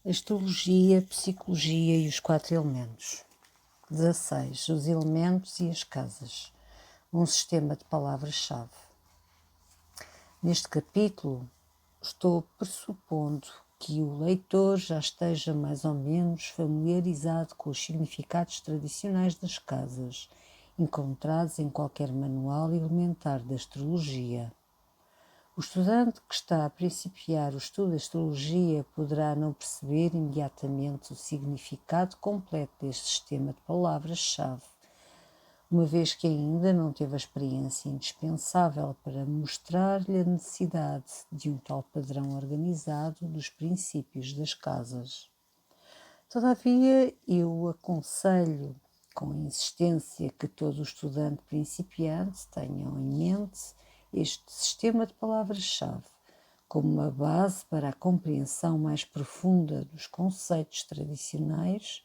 Astrologia, psicologia e os 4 elementos. 16. Os elementos e as casas. Um sistema de palavras-chave. Neste capítulo, estou pressupondo que o leitor já esteja mais ou menos familiarizado com os significados tradicionais das casas, encontrados em qualquer manual elementar de astrologia. O estudante que está a principiar o estudo de astrologia poderá não perceber imediatamente o significado completo deste sistema de palavras-chave, uma vez que ainda não teve a experiência indispensável para mostrar-lhe a necessidade de um tal padrão organizado dos princípios das casas. Todavia, eu aconselho com insistência que todo estudante principiante tenha em mente este sistema de palavras-chave como uma base para a compreensão mais profunda dos conceitos tradicionais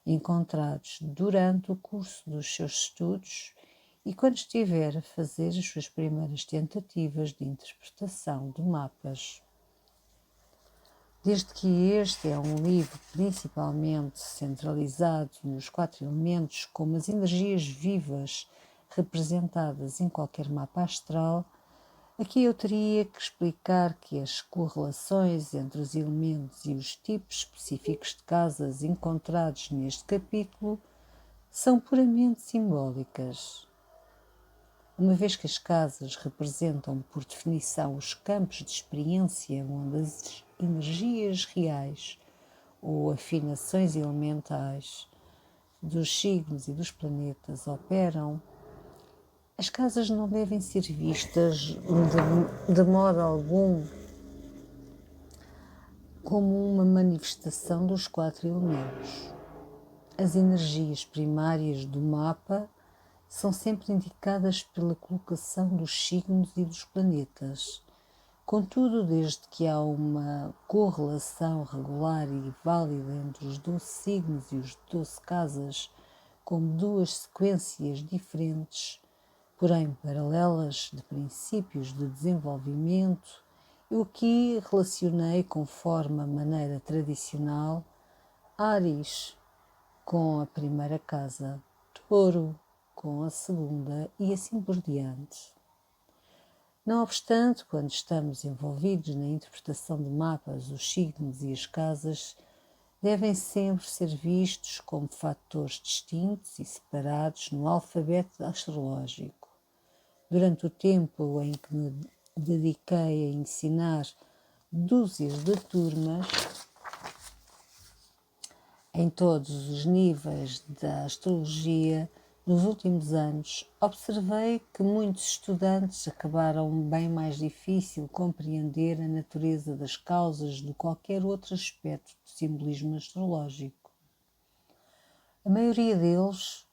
encontrados durante o curso dos seus estudos e quando estiver a fazer as suas primeiras tentativas de interpretação de mapas. Desde que este é um livro principalmente centralizado nos 4 elementos como as energias vivas representadas em qualquer mapa astral, aqui eu teria que explicar que as correlações entre os elementos e os tipos específicos de casas encontrados neste capítulo são puramente simbólicas. Uma vez que as casas representam, por definição, os campos de experiência onde as energias reais ou afinações elementais dos signos e dos planetas operam, as casas não devem ser vistas de modo algum como uma manifestação dos 4 elementos. As energias primárias do mapa são sempre indicadas pela colocação dos signos e dos planetas. Contudo, desde que há uma correlação regular e válida entre os 12 signos e os 12 casas, como 2 sequências diferentes, porém paralelas, de princípios de desenvolvimento, eu aqui relacionei, conforme a maneira tradicional, Áries com a primeira casa, Touro com a segunda e assim por diante. Não obstante, quando estamos envolvidos na interpretação de mapas, os signos e as casas devem sempre ser vistos como fatores distintos e separados no alfabeto astrológico. Durante o tempo em que me dediquei a ensinar dúzias de turmas, em todos os níveis da astrologia, nos últimos anos, observei que muitos estudantes acabaram bem mais difícil compreender a natureza das causas do que qualquer outro aspecto do simbolismo astrológico. A maioria deles,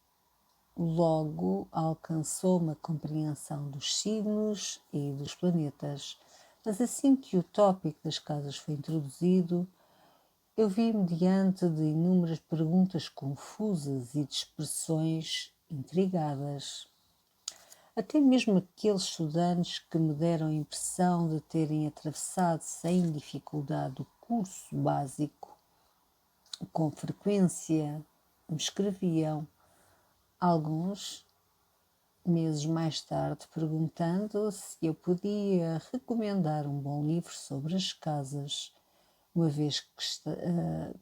logo, alcançou uma compreensão dos signos e dos planetas, mas assim que o tópico das casas foi introduzido, eu vi-me diante de inúmeras perguntas confusas e de expressões intrigadas. Até mesmo aqueles estudantes que me deram a impressão de terem atravessado sem dificuldade o curso básico, com frequência me escreviam, alguns meses mais tarde, perguntando se eu podia recomendar um bom livro sobre as casas, uma vez que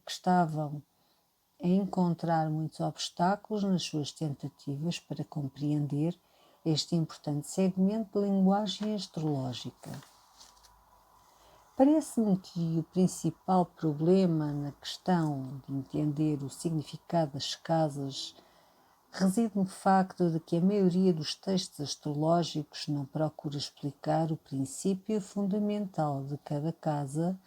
estavam a encontrar muitos obstáculos nas suas tentativas para compreender este importante segmento de linguagem astrológica. Parece-me que o principal problema na questão de entender o significado das casas reside no facto de que a maioria dos textos astrológicos não procura explicar o princípio fundamental de cada casa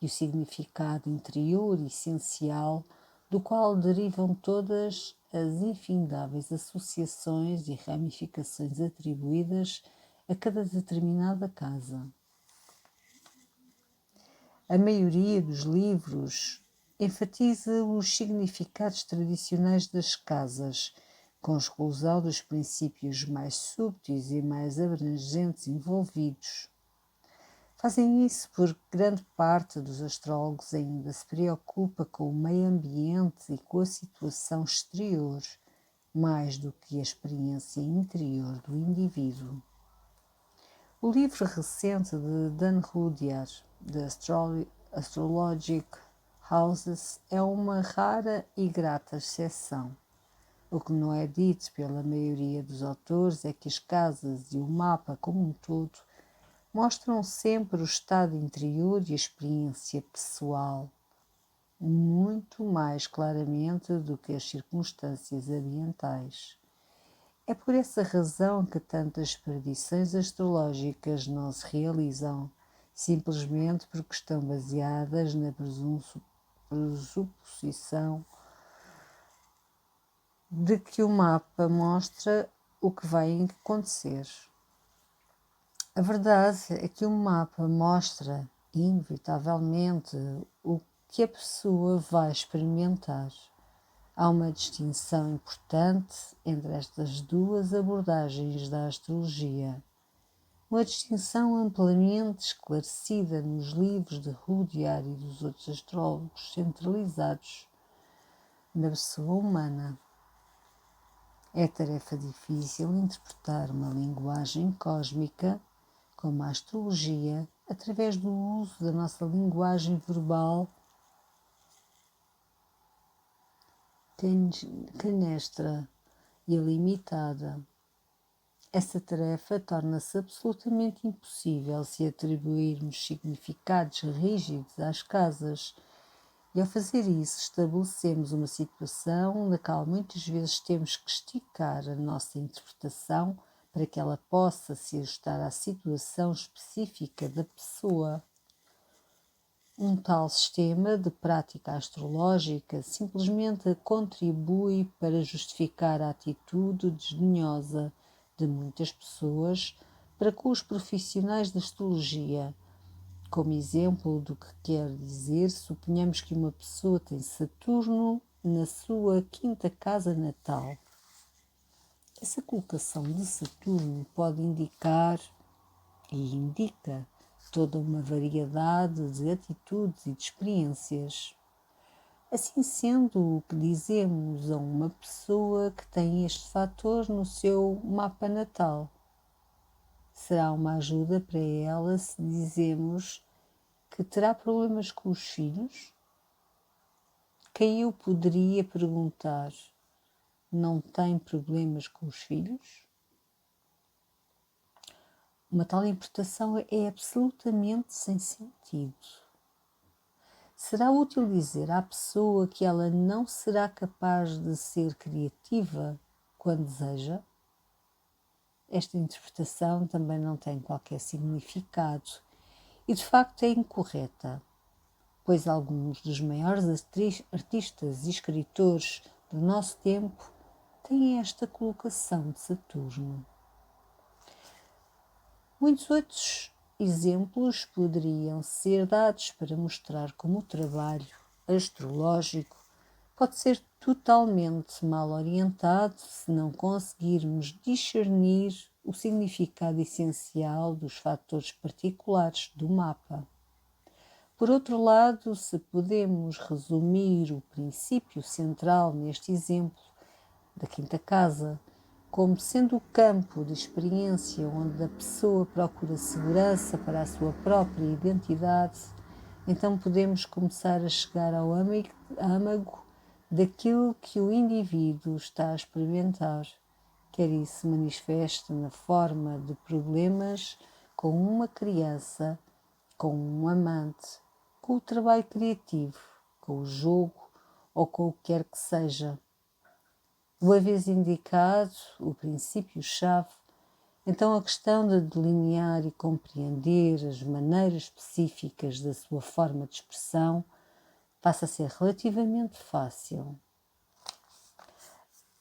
e o significado interior e essencial do qual derivam todas as infindáveis associações e ramificações atribuídas a cada determinada casa. A maioria dos livros enfatiza os significados tradicionais das casas, com exclusão dos princípios mais súbeis e mais abrangentes envolvidos. Fazem isso porque grande parte dos astrólogos ainda se preocupa com o meio ambiente e com a situação exterior, mais do que a experiência interior do indivíduo. O livro recente de Dan Rudyard, The Astrologic Houses, é uma rara e grata exceção. O que não é dito pela maioria dos autores é que as casas e o mapa como um todo mostram sempre o estado interior e a experiência pessoal, muito mais claramente do que as circunstâncias ambientais. É por essa razão que tantas predições astrológicas não se realizam, simplesmente porque estão baseadas na presuposição de que o mapa mostra o que vai acontecer. A verdade é que o mapa mostra, inevitavelmente, o que a pessoa vai experimentar. Há uma distinção importante entre estas duas abordagens da astrologia. Uma distinção amplamente esclarecida nos livros de Rudyard e dos outros astrólogos centralizados na pessoa humana. É tarefa difícil interpretar uma linguagem cósmica como a astrologia através do uso da nossa linguagem verbal canestra e limitada. Essa tarefa torna-se absolutamente impossível se atribuirmos significados rígidos às casas, e ao fazer isso estabelecemos uma situação na qual muitas vezes temos que esticar a nossa interpretação para que ela possa se ajustar à situação específica da pessoa. Um tal sistema de prática astrológica simplesmente contribui para justificar a atitude desdenhosa de muitas pessoas para com os profissionais da astrologia. Como exemplo do que quer dizer, suponhamos que uma pessoa tem Saturno na sua quinta casa natal. Essa colocação de Saturno pode indicar e indica toda uma variedade de atitudes e de experiências. Assim sendo, o que dizemos a uma pessoa que tem este fator no seu mapa natal será uma ajuda para ela se dizemos que terá problemas com os filhos? Quem eu poderia perguntar, não tem problemas com os filhos? Uma tal interpretação é absolutamente sem sentido. Será útil dizer à pessoa que ela não será capaz de ser criativa quando deseja? Esta interpretação também não tem qualquer significado e de facto é incorreta, pois alguns dos maiores artistas e escritores do nosso tempo têm esta colocação de Saturno. Muitos outros exemplos poderiam ser dados para mostrar como o trabalho astrológico pode ser totalmente mal orientado se não conseguirmos discernir o significado essencial dos fatores particulares do mapa. Por outro lado, se podemos resumir o princípio central neste exemplo da quinta casa como sendo o campo de experiência onde a pessoa procura segurança para a sua própria identidade, então podemos começar a chegar ao âmago daquilo que o indivíduo está a experimentar, quer isso se manifeste na forma de problemas com uma criança, com um amante, com o trabalho criativo, com o jogo ou com o que quer que seja. Uma vez indicado o princípio-chave, então a questão de delinear e compreender as maneiras específicas da sua forma de expressão passa a ser relativamente fácil.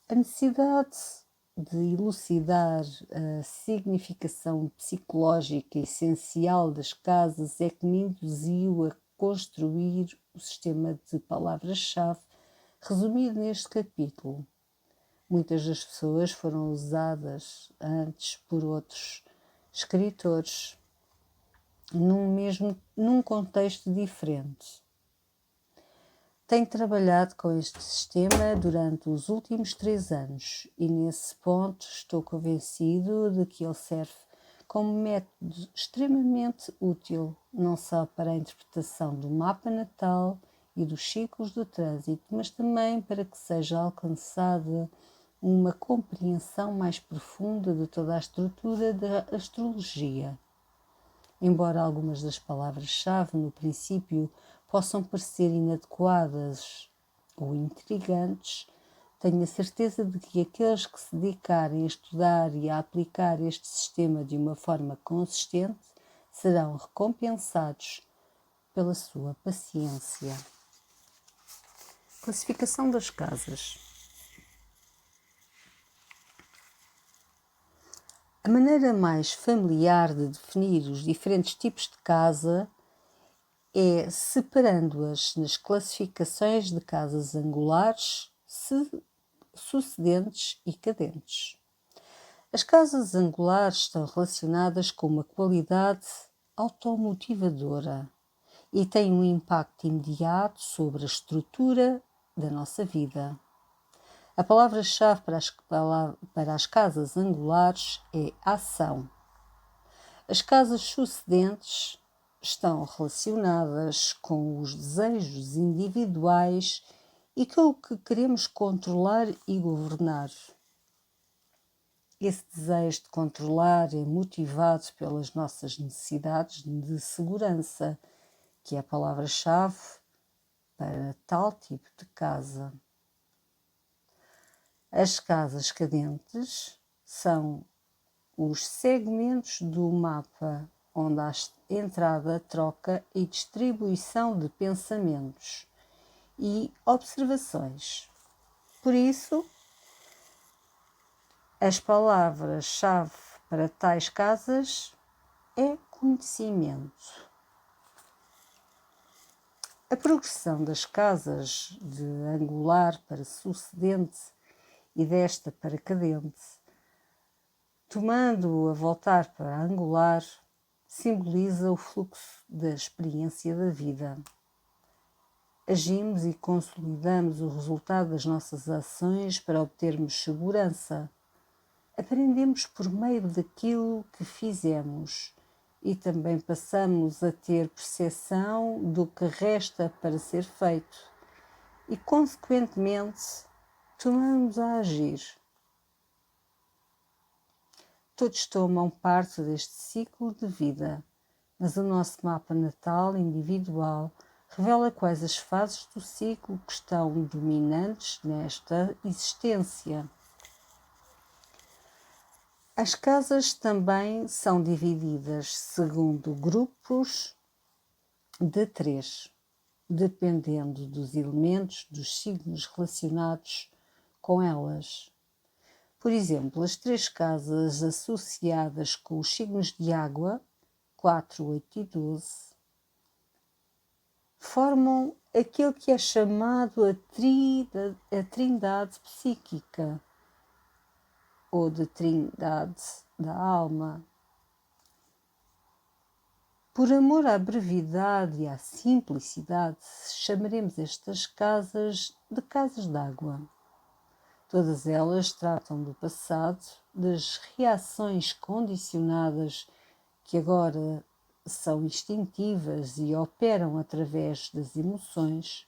A necessidade de elucidar a significação psicológica essencial das casas é que me induziu a construir o sistema de palavras-chave resumido neste capítulo. Muitas das pessoas foram usadas antes por outros escritores. num contexto diferente. Tenho trabalhado com este sistema durante os últimos 3 anos e nesse ponto estou convencido de que ele serve como método extremamente útil, não só para a interpretação do mapa natal e dos ciclos do trânsito, mas também para que seja alcançada uma compreensão mais profunda de toda a estrutura da astrologia. Embora algumas das palavras-chave no princípio possam parecer inadequadas ou intrigantes, tenho a certeza de que aqueles que se dedicarem a estudar e a aplicar este sistema de uma forma consistente serão recompensados pela sua paciência. Classificação das casas. A maneira mais familiar de definir os diferentes tipos de casa é separando-as nas classificações de casas angulares, sucedentes e cadentes. As casas angulares estão relacionadas com uma qualidade automotivadora e têm um impacto imediato sobre a estrutura da nossa vida. A palavra-chave para as casas angulares é ação. As casas sucedentes estão relacionadas com os desejos individuais e com o que queremos controlar e governar. Esse desejo de controlar é motivado pelas nossas necessidades de segurança, que é a palavra-chave para tal tipo de casa. As casas cadentes são os segmentos do mapa onde há entrada, troca e distribuição de pensamentos e observações. Por isso, as palavras-chave para tais casas é conhecimento. A progressão das casas de angular para sucedente e desta para cadente, tomando a voltar para angular, simboliza o fluxo da experiência da vida. Agimos e consolidamos o resultado das nossas ações para obtermos segurança. Aprendemos por meio daquilo que fizemos e também passamos a ter percepção do que resta para ser feito e, consequentemente, tomamos a agir. Todos tomam parte deste ciclo de vida, mas o nosso mapa natal individual revela quais as fases do ciclo que estão dominantes nesta existência. As casas também são divididas segundo grupos de 3, dependendo dos elementos dos signos relacionados com elas. Por exemplo, as 3 casas associadas com os signos de água, 4, 8 e 12, formam aquilo que é chamado a trindade psíquica, ou de trindade da alma. Por amor à brevidade e à simplicidade, chamaremos estas casas de casas d'água. Todas elas tratam do passado, das reações condicionadas que agora são instintivas e operam através das emoções.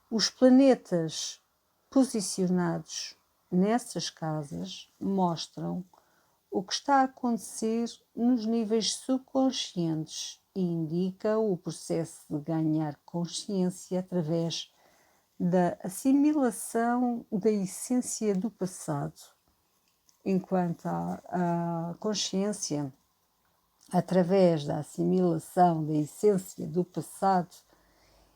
Os planetas posicionados nessas casas mostram o que está a acontecer nos níveis subconscientes e indica o processo de ganhar consciência através da assimilação da essência do passado, enquanto a consciência, através da assimilação da essência do passado,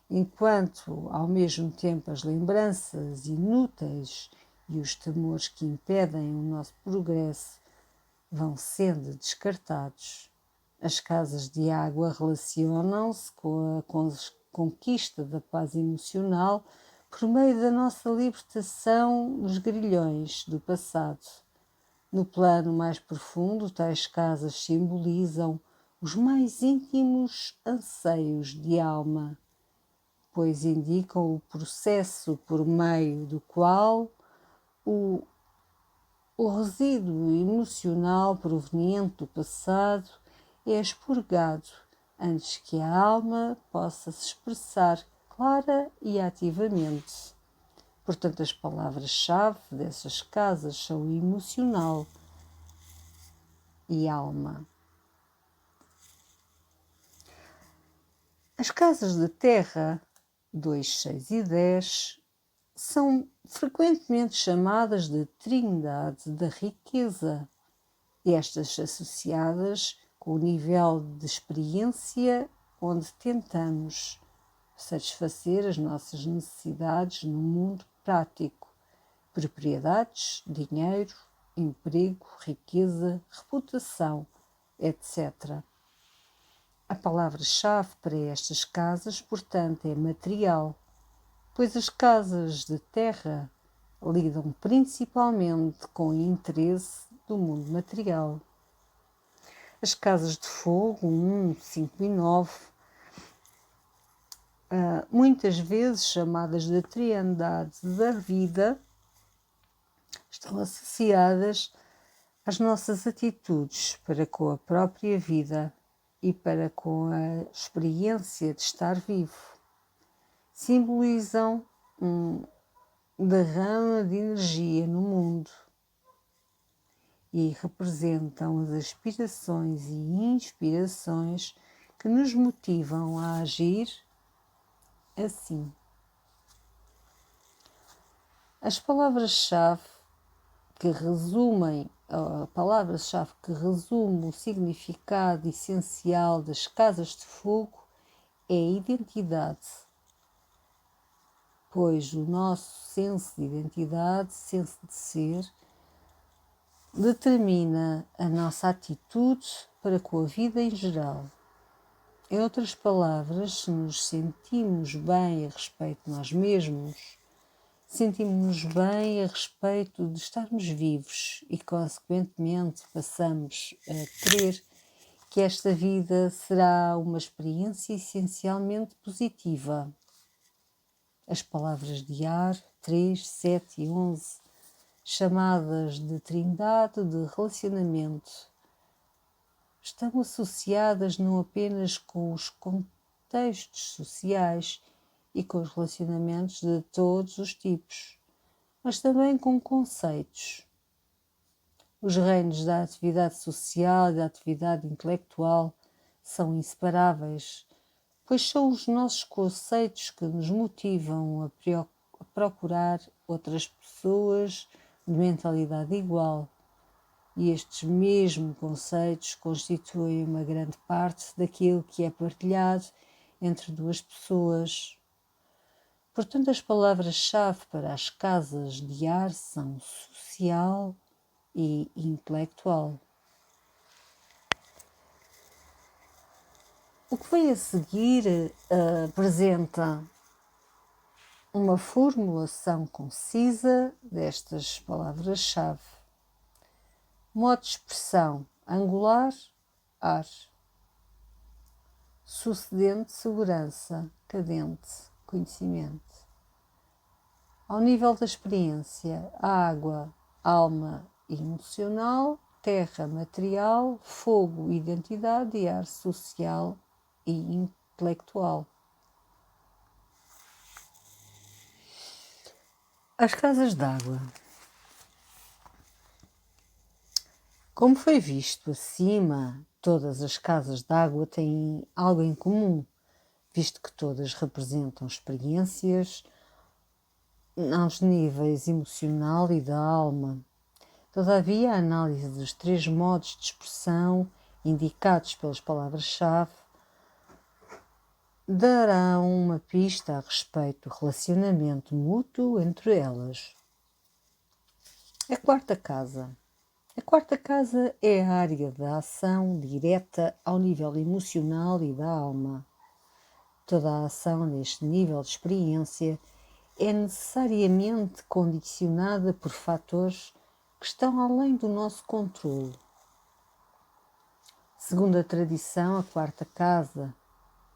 enquanto ao mesmo tempo as lembranças inúteis e os temores que impedem o nosso progresso vão sendo descartados. As casas de água relacionam-se com a conquista da paz emocional por meio da nossa libertação dos grilhões do passado. No plano mais profundo, tais casas simbolizam os mais íntimos anseios de alma, pois indicam o processo por meio do qual o resíduo emocional proveniente do passado é expurgado antes que a alma possa se expressar clara e ativamente. Portanto, as palavras-chave dessas casas são emocional e alma. As casas de terra 2, 6 e 10 são frequentemente chamadas de trindade da riqueza, estas associadas com o nível de experiência onde tentamos satisfazer as nossas necessidades no mundo prático, propriedades, dinheiro, emprego, riqueza, reputação, etc. A palavra-chave para estas casas, portanto, é material, pois as casas de terra lidam principalmente com o interesse do mundo material. As casas de fogo, 1, 5 e 9, muitas vezes chamadas de triandade da vida, estão associadas às nossas atitudes para com a própria vida e para com a experiência de estar vivo. Simbolizam um derrama de energia no mundo e representam as aspirações e inspirações que nos motivam a agir assim. As palavras-chave que resumem o significado essencial das casas de fogo é a identidade, pois o nosso senso de identidade, senso de ser, determina a nossa atitude para com a vida em geral. Em outras palavras, se nos sentimos bem a respeito de nós mesmos, sentimos-nos bem a respeito de estarmos vivos e, consequentemente, passamos a crer que esta vida será uma experiência essencialmente positiva. As palavras de ar, 3, 7 e 11, chamadas de trindade de relacionamento, estão associadas não apenas com os contextos sociais e com os relacionamentos de todos os tipos, mas também com conceitos. Os reinos da atividade social e da atividade intelectual são inseparáveis, pois são os nossos conceitos que nos motivam a procurar outras pessoas de mentalidade igual. E estes mesmos conceitos constituem uma grande parte daquilo que é partilhado entre duas pessoas. Portanto, as palavras-chave para as casas de ar são social e intelectual. O que vem a seguir apresenta uma formulação concisa destas palavras-chave. Modo de expressão: angular, ar. Sucedente, segurança. Cadente, conhecimento. Ao nível da experiência: água, alma e emocional, terra, material, fogo, identidade e ar, social e intelectual. As casas d'água. Como foi visto acima, todas as casas d'água têm algo em comum, visto que todas representam experiências aos níveis emocional e da alma. Todavia, a análise dos 3 modos de expressão indicados pelas palavras-chave dará uma pista a respeito do relacionamento mútuo entre elas. A quarta casa. A quarta casa é a área da ação direta ao nível emocional e da alma. Toda a ação neste nível de experiência é necessariamente condicionada por fatores que estão além do nosso controle. Segundo a tradição, a quarta casa,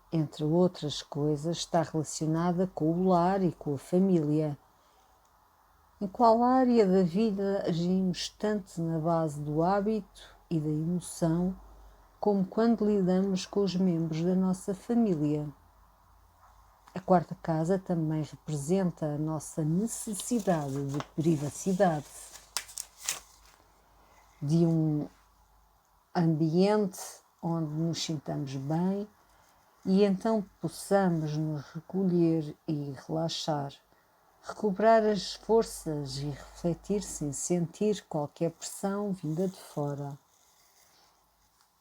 entre outras coisas, está relacionada com o lar e com a família. Em qual área da vida agimos tanto na base do hábito e da emoção, como quando lidamos com os membros da nossa família? A quarta casa também representa a nossa necessidade de privacidade, de um ambiente onde nos sintamos bem e então possamos nos recolher e relaxar, recuperar as forças e refletir sem sentir qualquer pressão vinda de fora.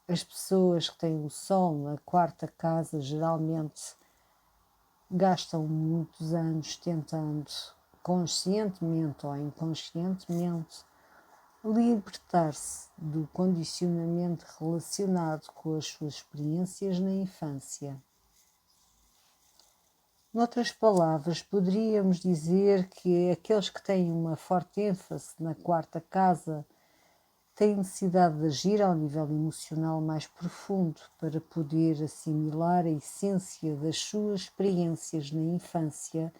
As pessoas que têm o Sol na quarta casa geralmente gastam muitos anos tentando, conscientemente ou inconscientemente, libertar-se do condicionamento relacionado com as suas experiências na infância. Noutras palavras, poderíamos dizer que aqueles que têm uma forte ênfase na quarta casa têm necessidade de agir ao nível emocional mais profundo para poder assimilar a essência das suas experiências na infância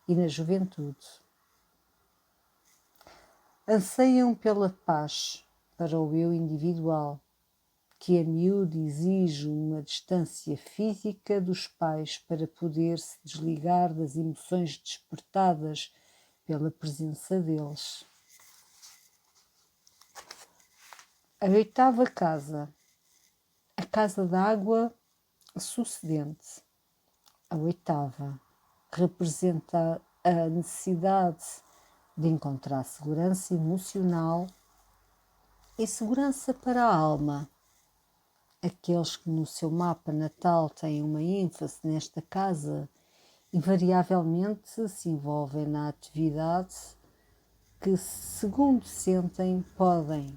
e na juventude. Anseiam pela paz para o eu individual, que a miúdo exige uma distância física dos pais para poder se desligar das emoções despertadas pela presença deles. A oitava casa, a casa da água sucedente. A oitava representa a necessidade de encontrar segurança emocional e segurança para a alma. Aqueles que no seu mapa natal têm uma ênfase nesta casa, invariavelmente se envolvem na atividade que, segundo sentem, podem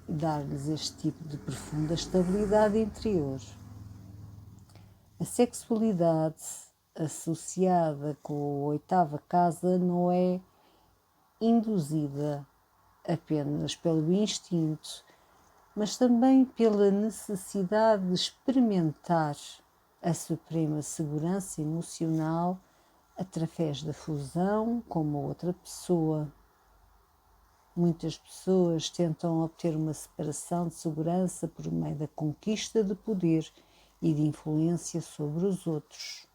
dar-lhes este tipo de profunda estabilidade interior. A sexualidade associada com a oitava casa não é induzida apenas pelo instinto, mas também pela necessidade de experimentar a suprema segurança emocional através da fusão com uma outra pessoa. Muitas pessoas tentam obter uma separação de segurança por meio da conquista de poder e de influência sobre os outros.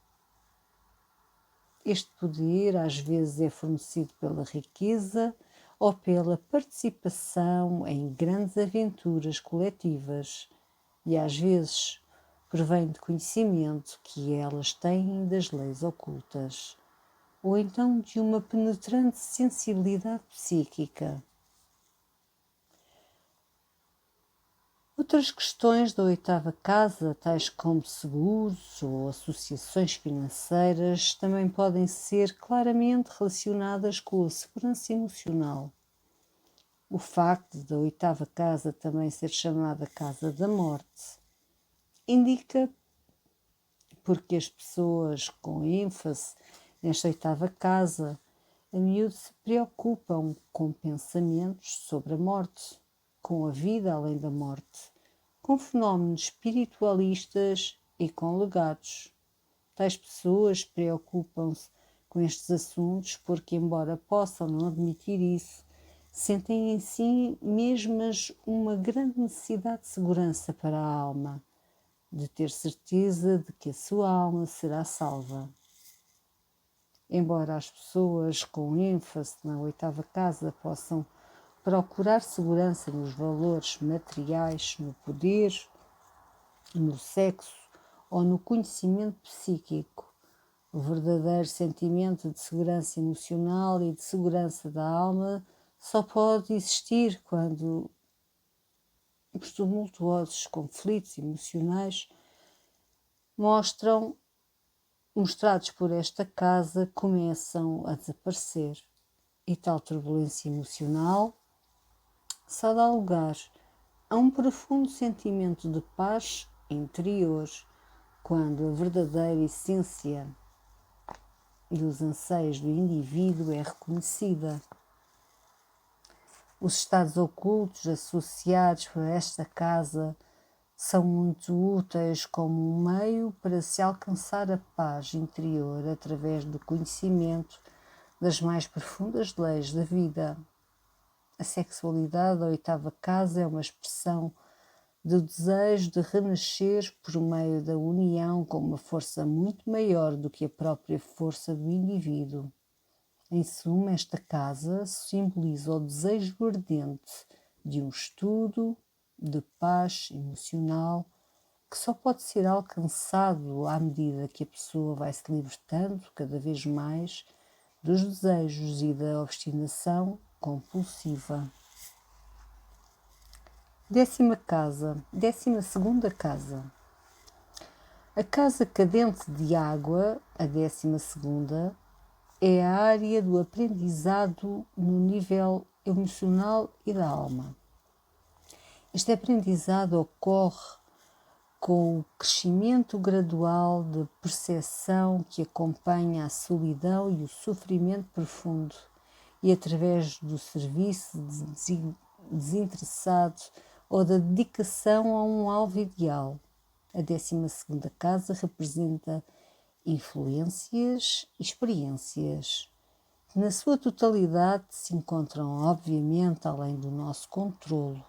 Este poder às vezes é fornecido pela riqueza ou pela participação em grandes aventuras coletivas e às vezes provém de conhecimento que elas têm das leis ocultas ou então de uma penetrante sensibilidade psíquica. Outras questões da oitava casa, tais como seguros ou associações financeiras, também podem ser claramente relacionadas com a segurança emocional. O facto da oitava casa também ser chamada casa da morte indica porque as pessoas com ênfase nesta oitava casa a miúdo se preocupam com pensamentos sobre a morte, com a vida além da morte, com fenómenos espiritualistas e com legados. Tais pessoas preocupam-se com estes assuntos porque, embora possam não admitir isso, sentem em si mesmas uma grande necessidade de segurança para a alma, de ter certeza de que a sua alma será salva. Embora as pessoas com ênfase na oitava casa possam procurar segurança nos valores materiais, no poder, no sexo ou no conhecimento psíquico, o verdadeiro sentimento de segurança emocional e de segurança da alma só pode existir quando os tumultuosos conflitos emocionais mostrados por esta casa começam a desaparecer e tal turbulência emocional só dá lugar a um profundo sentimento de paz interior quando a verdadeira essência e os anseios do indivíduo é reconhecida. Os estados ocultos associados a esta casa são muito úteis como um meio para se alcançar a paz interior através do conhecimento das mais profundas leis da vida. A sexualidade, a oitava casa, é uma expressão do desejo de renascer por meio da união com uma força muito maior do que a própria força do indivíduo. Em suma, esta casa simboliza o desejo ardente de um estudo de paz emocional que só pode ser alcançado à medida que a pessoa vai se libertando cada vez mais dos desejos e da obstinação compulsiva. 12ª casa. A casa cadente de água, a 12ª, é a área do aprendizado no nível emocional e da alma. Este aprendizado ocorre com o crescimento gradual de percepção que acompanha a solidão e o sofrimento profundo e através do serviço desinteressado ou da dedicação a um alvo ideal. A 12ª casa representa influências e experiências que na sua totalidade se encontram obviamente além do nosso controlo,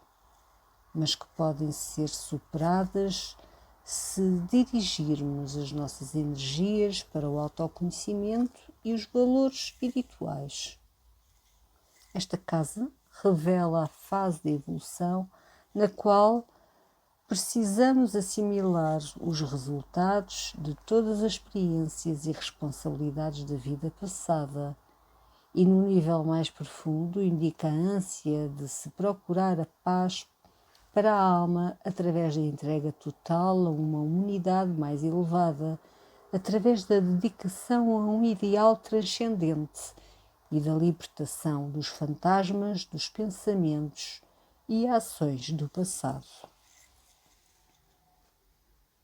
mas que podem ser superadas se dirigirmos as nossas energias para o autoconhecimento e os valores espirituais. Esta casa revela a fase de evolução na qual precisamos assimilar os resultados de todas as experiências e responsabilidades da vida passada e, no nível mais profundo, indica a ânsia de se procurar a paz para a alma através da entrega total a uma unidade mais elevada, através da dedicação a um ideal transcendente e da libertação dos fantasmas, dos pensamentos e ações do passado.